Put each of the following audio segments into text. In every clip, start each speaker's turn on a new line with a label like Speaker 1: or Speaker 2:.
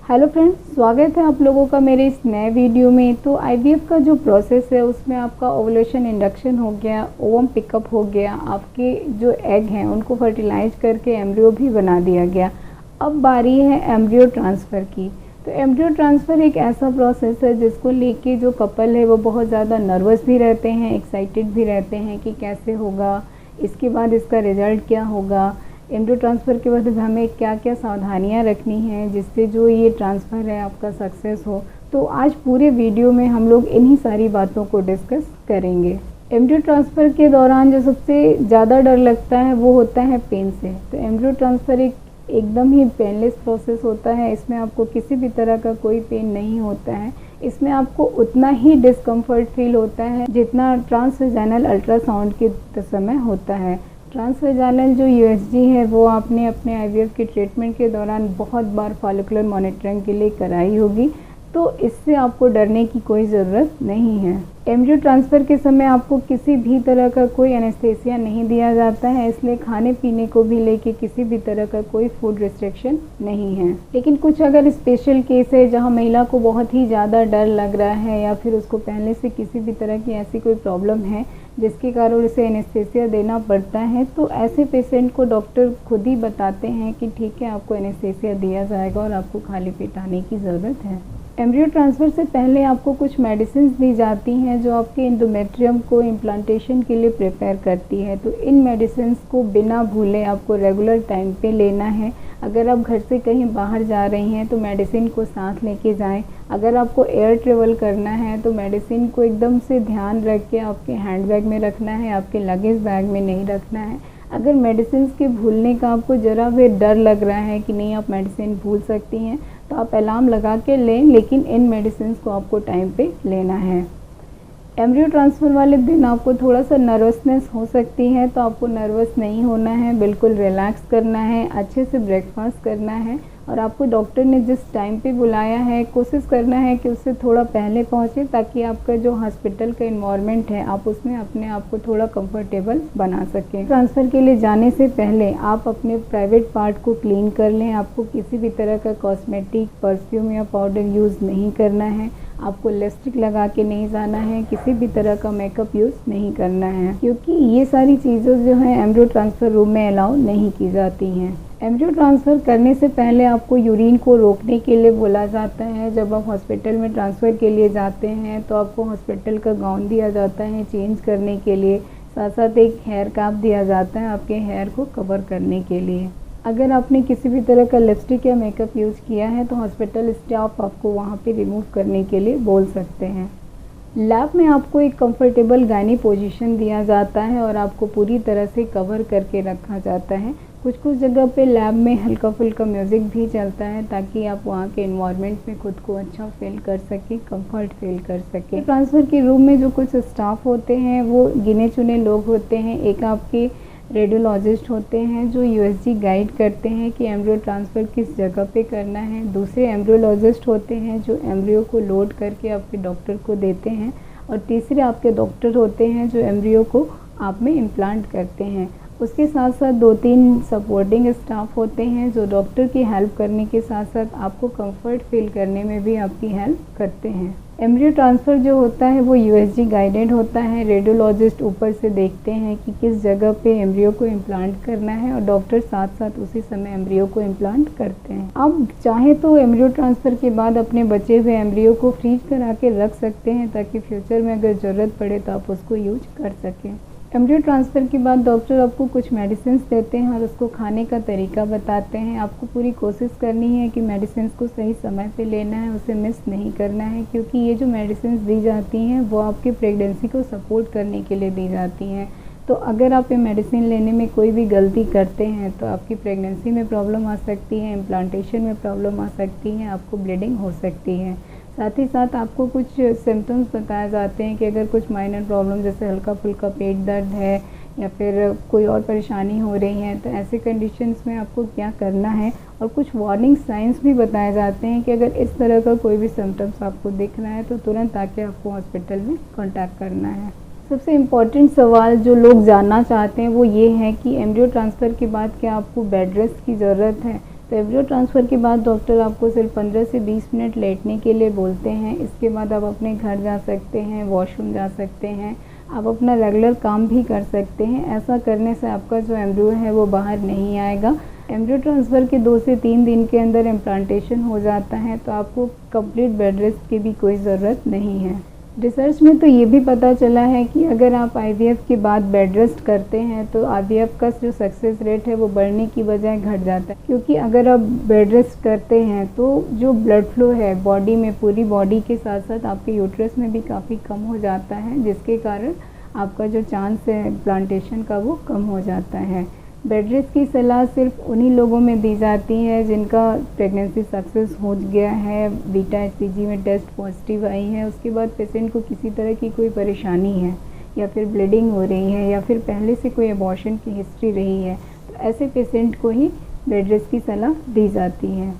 Speaker 1: Hello friends, स्वागत है आप लोगों का मेरे इस नए वीडियो में। तो आईवीएफ का जो प्रोसेस है उसमें आपका ओवुलेशन इंडक्शन हो गया, ओवम पिकअप हो गया, आपके जो एग हैं उनको फर्टिलाइज करके एम्ब्रियो भी बना दिया गया। अब बारी है एम्ब्रियो ट्रांसफ़र की। तो एम्ब्रियो ट्रांसफ़र एक ऐसा प्रोसेस है जिसको लेके जो कपल है वो बहुत ज़्यादा नर्वस भी रहते हैं, एक्साइटेड भी रहते हैं कि कैसे होगा, इसके बाद इसका रिज़ल्ट क्या होगा, एम्ब्रियो ट्रांसफ़र के बाद हमें क्या क्या सावधानियां रखनी हैं जिससे जो ये ट्रांसफ़र है आपका सक्सेस हो। तो आज पूरे वीडियो में हम लोग इन्हीं सारी बातों को डिस्कस करेंगे। एम्ब्रियो ट्रांसफ़र के दौरान जो सबसे ज़्यादा डर लगता है वो होता है पेन से। तो एम्ब्रियो ट्रांसफ़र एकदम ही पेनलेस प्रोसेस होता है। इसमें आपको किसी भी तरह का कोई पेन नहीं होता है। इसमें आपको उतना ही डिस्कम्फर्ट फील होता है जितना ट्रांसवेजाइनल अल्ट्रासाउंड के समय होता है। ट्रांसवेजाइनल जो यूएसजी है वो आपने अपने आईवीएफ के ट्रीटमेंट के दौरान बहुत बार फॉलिकुलर मॉनिटरिंग के लिए कराई होगी, तो इससे आपको डरने की कोई ज़रूरत नहीं है। एम्ब्रियो ट्रांसफ़र के समय आपको किसी भी तरह का कोई एनेस्थेसिया नहीं दिया जाता है, इसलिए खाने पीने को भी लेके किसी भी तरह का कोई फूड रिस्ट्रिक्शन नहीं है। लेकिन कुछ अगर स्पेशल केस है जहां महिला को बहुत ही ज़्यादा डर लग रहा है या फिर उसको पहले से किसी भी तरह की ऐसी कोई प्रॉब्लम है जिसके कारण उसे एनेस्थेसिया देना पड़ता है, तो ऐसे पेशेंट को डॉक्टर खुद ही बताते हैं कि ठीक है, आपको एनेस्थेसिया दिया जाएगा और आपको खाली पेट आने की ज़रूरत है। एम्ब्रियो ट्रांसफ़र से पहले आपको कुछ मेडिसिन दी जाती हैं जो आपके एंडोमेट्रियम को इम्प्लांटेशन के लिए प्रिपेयर करती है। तो इन मेडिसिन को बिना भूले आपको रेगुलर टाइम पे लेना है। अगर आप घर से कहीं बाहर जा रही हैं तो मेडिसिन को साथ लेके जाएं। अगर आपको एयर ट्रेवल करना है तो मेडिसिन को एकदम से ध्यान रख के आपके हैंड बैग में रखना है, आपके लगेज बैग में नहीं रखना है। अगर मेडिसिन के भूलने का आपको ज़रा भी डर लग रहा है कि नहीं आप मेडिसिन भूल सकती हैं, तो आप अलार्म लगा के लें, लेकिन इन मेडिसिन को आपको टाइम पे लेना है। एम्ब्रियो ट्रांसफ़र वाले दिन आपको थोड़ा सा नर्वसनेस हो सकती है, तो आपको नर्वस नहीं होना है, बिल्कुल रिलैक्स करना है, अच्छे से ब्रेकफास्ट करना है और आपको डॉक्टर ने जिस टाइम पे बुलाया है कोशिश करना है कि उससे थोड़ा पहले पहुँचे, ताकि आपका जो हॉस्पिटल का इन्वायरमेंट है आप उसमें अपने आप को थोड़ा कंफर्टेबल बना सकें। ट्रांसफ़र के लिए जाने से पहले आप अपने प्राइवेट पार्ट को क्लीन कर लें। आपको किसी भी तरह का कॉस्मेटिक, परफ्यूम या पाउडर यूज़ नहीं करना है। आपको लिपस्टिक लगा के नहीं जाना है, किसी भी तरह का मेकअप यूज़ नहीं करना है, क्योंकि ये सारी चीज़ें जो हैं एम्ब्रियो ट्रांसफ़र रूम में अलाउ नहीं की जाती हैं। एम्ब्रियो ट्रांसफ़र करने से पहले आपको यूरिन को रोकने के लिए बोला जाता है। जब आप हॉस्पिटल में ट्रांसफ़र के लिए जाते हैं तो आपको हॉस्पिटल का गाउन दिया जाता है चेंज करने के लिए, साथ साथ एक हेयर कैप दिया जाता है आपके हेयर को कवर करने के लिए। अगर आपने किसी भी तरह का लिपस्टिक या मेकअप यूज़ किया है तो हॉस्पिटल स्टाफ आपको वहाँ पे रिमूव करने के लिए बोल सकते हैं। लैब में आपको एक कंफर्टेबल गायनी पोजीशन दिया जाता है और आपको पूरी तरह से कवर करके रखा जाता है। कुछ कुछ जगह पे लैब में हल्का फुल्का म्यूज़िक भी चलता है ताकि आप वहाँ के एनवायरनमेंट में खुद को अच्छा फील कर सकें, कंफर्ट फील कर सकें। ट्रांसफ़र के रूम में जो कुछ स्टाफ होते हैं वो गिने चुने लोग होते हैं। एक आपके रेडियोलॉजिस्ट होते हैं जो यूएसजी गाइड करते हैं कि एम्ब्रियो ट्रांसफ़र किस जगह पे करना है। दूसरे एम्ब्रियोलॉजिस्ट होते हैं जो एम्ब्रियो को लोड करके आपके डॉक्टर को देते हैं और तीसरे आपके डॉक्टर होते हैं जो एम्ब्रियो को आप में इम्प्लांट करते हैं। उसके साथ साथ 2-3 सपोर्टिंग स्टाफ होते हैं जो डॉक्टर की हेल्प करने के साथ साथ आपको कंफर्ट फील करने में भी आपकी हेल्प करते हैं। एम्ब्रियो ट्रांसफ़र जो होता है वो यूएसजी गाइडेड होता है। रेडियोलॉजिस्ट ऊपर से देखते हैं कि किस जगह पे एम्ब्रियो को इम्प्लांट करना है और डॉक्टर साथ साथ उसी समय एम्ब्रियो को इम्प्लांट करते हैं। आप चाहे तो एम्ब्रियो ट्रांसफ़र के बाद अपने बचे हुए एम्ब्रियो को फ्रीज करा के रख सकते हैं ताकि फ्यूचर में अगर ज़रूरत पड़े तो आप उसको यूज कर सकें। एम्ब्रियो ट्रांसफ़र के बाद डॉक्टर आपको कुछ मेडिसिन देते हैं और उसको खाने का तरीका बताते हैं। आपको पूरी कोशिश करनी है कि मेडिसिन को सही समय पे लेना है, उसे मिस नहीं करना है, क्योंकि ये जो मेडिसिन दी जाती हैं वो आपकी प्रेगनेंसी को सपोर्ट करने के लिए दी जाती हैं। तो अगर आप ये मेडिसिन लेने में कोई भी गलती करते हैं तो आपकी प्रेगनेंसी में प्रॉब्लम आ सकती है, इम्प्लांटेशन में प्रॉब्लम आ सकती है, आपको ब्लीडिंग हो सकती है। साथ ही साथ आपको कुछ सिम्टम्स बताए जाते हैं कि अगर कुछ माइनर प्रॉब्लम जैसे हल्का फुल्का पेट दर्द है या फिर कोई और परेशानी हो रही है तो ऐसे कंडीशंस में आपको क्या करना है, और कुछ वार्निंग साइंस भी बताए जाते हैं कि अगर इस तरह का कोई भी सिम्टम्स आपको दिख रहा है तो तुरंत आके आपको हॉस्पिटल में कॉन्टैक्ट करना है। सबसे इम्पॉर्टेंट सवाल जो लोग जानना चाहते हैं वो ये है कि एम्ब्रियो ट्रांसफ़र के बाद क्या आपको बेड रेस्ट की ज़रूरत है। तो एम्ब्रियो ट्रांसफ़र के बाद डॉक्टर आपको सिर्फ 15 से 20 मिनट लेटने के लिए बोलते हैं। इसके बाद आप अपने घर जा सकते हैं, वॉशरूम जा सकते हैं, आप अपना रेगुलर काम भी कर सकते हैं। ऐसा करने से आपका जो एम्ब्रियो है वो बाहर नहीं आएगा। एम्ब्रियो ट्रांसफ़र के 2 से 3 दिन के अंदर इम्प्लांटेशन हो जाता है, तो आपको कंप्लीट बेड रेस्ट की भी कोई ज़रूरत नहीं है। रिसर्च में तो ये भी पता चला है कि अगर आप आईवीएफ के बाद बेड रेस्ट करते हैं तो आईवीएफ का जो सक्सेस रेट है वो बढ़ने की बजाय घट जाता है, क्योंकि अगर आप बेड रेस्ट करते हैं तो जो ब्लड फ्लो है बॉडी में, पूरी बॉडी के साथ साथ आपके यूट्रस में भी काफ़ी कम हो जाता है, जिसके कारण आपका जो चांस है इम्प्लांटेशन का वो कम हो जाता है। बेड रेस्ट की सलाह सिर्फ उन्हीं लोगों में दी जाती है जिनका प्रेगनेंसी सक्सेस हो गया है, बीटा एचसीजी में टेस्ट पॉजिटिव आई है, उसके बाद पेशेंट को किसी तरह की कोई परेशानी है या फिर ब्लीडिंग हो रही है या फिर पहले से कोई अबॉर्शन की हिस्ट्री रही है, तो ऐसे पेशेंट को ही बेड रेस्ट की सलाह दी जाती है।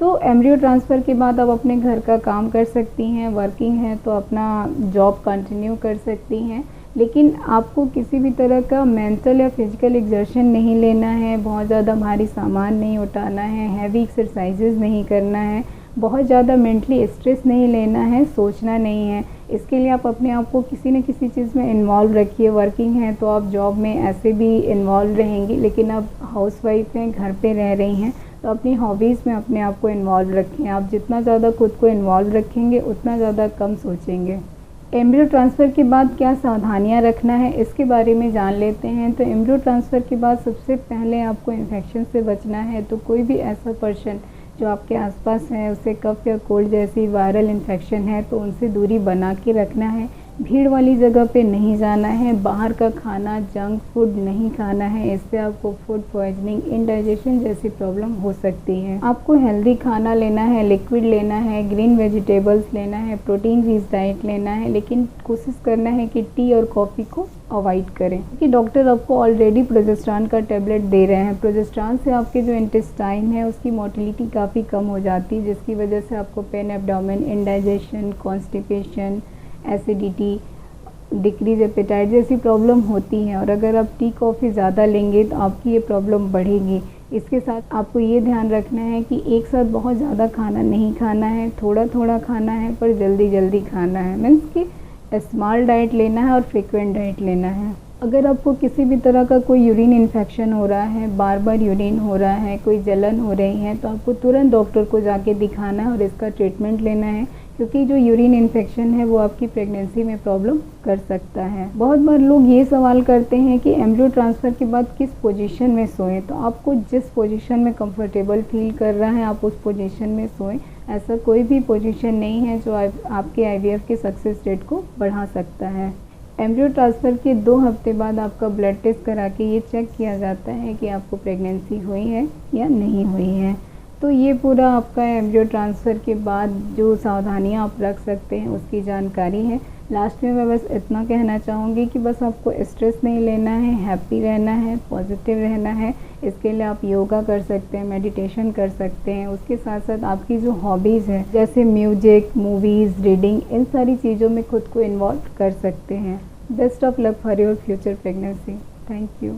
Speaker 1: तो एम्ब्रियो ट्रांसफ़र के बाद आप अपने घर का काम कर सकती हैं, वर्किंग है तो अपना जॉब कंटिन्यू कर सकती हैं, लेकिन आपको किसी भी तरह का मेंटल या फिज़िकल एक्सर्शन नहीं लेना है, बहुत ज़्यादा भारी सामान नहीं उठाना है, हैवी एक्सरसाइजेज़ नहीं करना है, बहुत ज़्यादा मेंटली स्ट्रेस नहीं लेना है, सोचना नहीं है। इसके लिए आप अपने आप को किसी न किसी चीज़ में इन्वॉल्व रखिए। वर्किंग है तो आप जॉब में ऐसे भी इन्वॉल्व रहेंगी, लेकिन आप हाउसवाइफ हैं, घर पे रह रही हैं, तो अपनी हॉबीज़ में अपने आप को इन्वॉल्व रखें। आप जितना ज़्यादा खुद को इन्वॉल्व रखेंगे उतना ज़्यादा कम सोचेंगे। एम्ब्रियो ट्रांसफ़र के बाद क्या सावधानियां रखना है इसके बारे में जान लेते हैं। तो एम्ब्रियो ट्रांसफ़र के बाद सबसे पहले आपको इन्फेक्शन से बचना है, तो कोई भी ऐसा पर्सन जो आपके आसपास है उसे कफ या कोल्ड जैसी वायरल इन्फेक्शन है तो उनसे दूरी बना के रखना है। भीड़ वाली जगह पे नहीं जाना है, बाहर का खाना, जंक फूड नहीं खाना है, इससे आपको फूड पॉइजनिंग, इंडाइजेशन जैसी प्रॉब्लम हो सकती है। आपको हेल्दी खाना लेना है, लिक्विड लेना है, ग्रीन वेजिटेबल्स लेना है, प्रोटीन रिच डाइट लेना है, लेकिन कोशिश करना है कि टी और कॉफ़ी को अवॉइड करें, क्योंकि डॉक्टर आपको ऑलरेडी प्रोजेस्टेरॉन का टेबलेट दे रहे हैं। प्रोजेस्टेरॉन से आपके जो इंटेस्टाइन है उसकी मोटिलिटी काफ़ी कम हो जाती है, जिसकी वजह से आपको pain abdomen, indigestion, constipation, acidity, decrease appetite जैसी प्रॉब्लम होती हैं। और अगर आप टी कॉफ़ी ज़्यादा लेंगे तो आपकी ये प्रॉब्लम बढ़ेगी। इसके साथ आपको ये ध्यान रखना है कि एक साथ बहुत ज़्यादा खाना नहीं खाना है, थोड़ा थोड़ा खाना है, पर जल्दी जल्दी खाना है। मीन्स कि स्मॉल डाइट लेना है और फ्रिक्वेंट डाइट लेना है। अगर आपको किसी भी तरह का कोई यूरिन इन्फेक्शन हो रहा है, बार बार यूरिन हो रहा है, कोई जलन हो रही है, तो आपको तुरंत डॉक्टर को जाके दिखाना है और इसका ट्रीटमेंट लेना है, क्योंकि जो यूरिन इन्फेक्शन है वो आपकी प्रेगनेंसी में प्रॉब्लम कर सकता है। बहुत बार लोग ये सवाल करते हैं कि एम्ब्रियो ट्रांसफ़र के बाद किस पोजीशन में सोएं, तो आपको जिस पोजीशन में कंफर्टेबल फील कर रहा है आप उस पोजीशन में सोएं। ऐसा कोई भी पोजीशन नहीं है जो आपके आईवीएफ के सक्सेस रेट को बढ़ा सकता है। एम्ब्रियो ट्रांसफ़र के 2 हफ्ते बाद आपका ब्लड टेस्ट करा के ये चेक किया जाता है कि आपको प्रेगनेंसी हुई है या नहीं हुई है। तो ये पूरा आपका एम्ब्रियो ट्रांसफ़र के बाद जो सावधानियां आप रख सकते हैं उसकी जानकारी है। लास्ट में मैं बस इतना कहना चाहूँगी कि बस आपको स्ट्रेस नहीं लेना है, हैप्पी रहना है, पॉजिटिव रहना है। इसके लिए आप योगा कर सकते हैं, मेडिटेशन कर सकते हैं। उसके साथ साथ आपकी जो हॉबीज़ हैं जैसे म्यूजिक, मूवीज़, रीडिंग, इन सारी चीज़ों में खुद को इन्वॉल्व कर सकते हैं। Best of luck for your future pregnancy. Thank you.